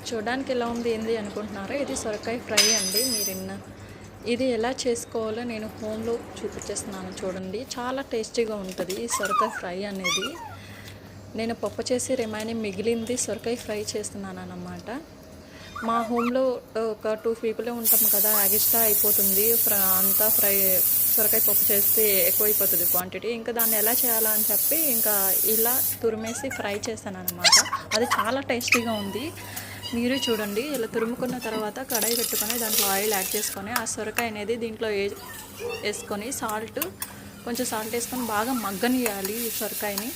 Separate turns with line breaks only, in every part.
చూడడానికి ఎలా ఉంది ఏంది అనుకుంటున్నారా? ఇది సొరకాయ ఫ్రై అండి. ఇది ఎలా చేసుకోవాలో నేను హోమ్లో చూపించేస్తున్నాను చూడండి. చాలా టేస్టీగా ఉంటుంది ఈ సొరకాయ ఫ్రై అనేది. నేను పప్పు చేసి రిమైనింగ్ మిగిలింది సొరకాయ ఫ్రై చేస్తున్నాను అన్నమాట. మా హోమ్లో ఒక 2 పీపులే ఉంటాం కదా, ఎక్స్ట్రా అయిపోతుంది అంతా ఫ్రై. సొరకాయ పప్పు చేస్తే ఎక్కువైపోతుంది క్వాంటిటీ. ఇంకా దాన్ని ఎలా చేయాలా అని చెప్పి ఇంకా ఇలా తురిమేసి ఫ్రై చేశాను అనమాట. అది చాలా టేస్టీగా ఉంది. మీరు చూడండి. ఇలా తురుముకున్న తర్వాత కడాయి పెట్టుకొని దాంట్లో ఆయిల్ యాడ్ చేసుకొని ఆ సొరకాయ అనేది దీంట్లో వేసుకొని కొంచెం సాల్ట్ వేసుకొని బాగా మగ్గనియాలి ఈ సొరకాయని.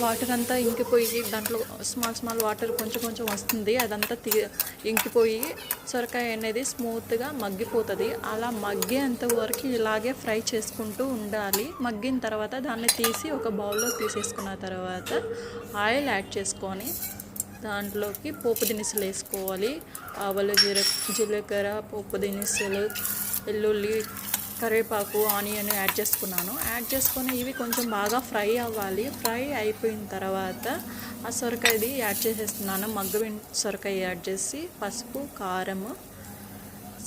వాటర్ అంతా ఇంకిపోయి దాంట్లో స్మాల్ వాటర్ కొంచెం వస్తుంది. అదంతా ఇంకిపోయి సొరకాయ అనేది స్మూత్గా మగ్గిపోతుంది. అలా మగ్గేంత వరకు ఇలాగే ఫ్రై చేసుకుంటూ ఉండాలి. మగ్గిన తర్వాత దాన్ని తీసి ఒక బౌల్లో తీసేసుకున్న తర్వాత ఆయిల్ యాడ్ చేసుకొని దాంట్లోకి పోపు దినుసులు వేసుకోవాలి. ఆవాలు, జీలకర్ర, పోపు దినుసులు, వెల్లుల్లి, కరివేపాకు, ఆనియన్ యాడ్ చేసుకొని ఇవి కొంచెం బాగా ఫ్రై అవ్వాలి. ఫ్రై అయిపోయిన తర్వాత ఆ సొరకాయది యాడ్ చేసేస్తున్నాను. మగ్గిన సొరకాయ యాడ్ చేసి పసుపు, కారము,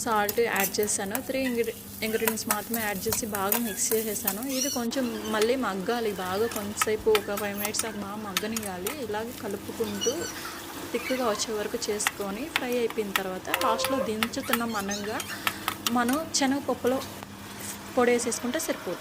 సాల్ట్ యాడ్ చేశాను. 3 ఇంగ్రీడియంట్స్ మాత్రమే యాడ్ చేసి బాగా మిక్స్ చేసేసాను. ఇది కొంచెం మళ్ళీ మగ్గాలి బాగా, కొంతసేపు ఒక 5 మినిట్స్ దాకా బాగా మగ్గనియాలి. ఇలాగే కలుపుకుంటూ తిక్కుగా వచ్చే వరకు చేసుకొని ఫ్రై అయిపోయిన తర్వాత లాస్ట్లో దించుతున్న మనం శనగపప్పులో పొడి వేసేసుకుంటే సరిపోతుంది.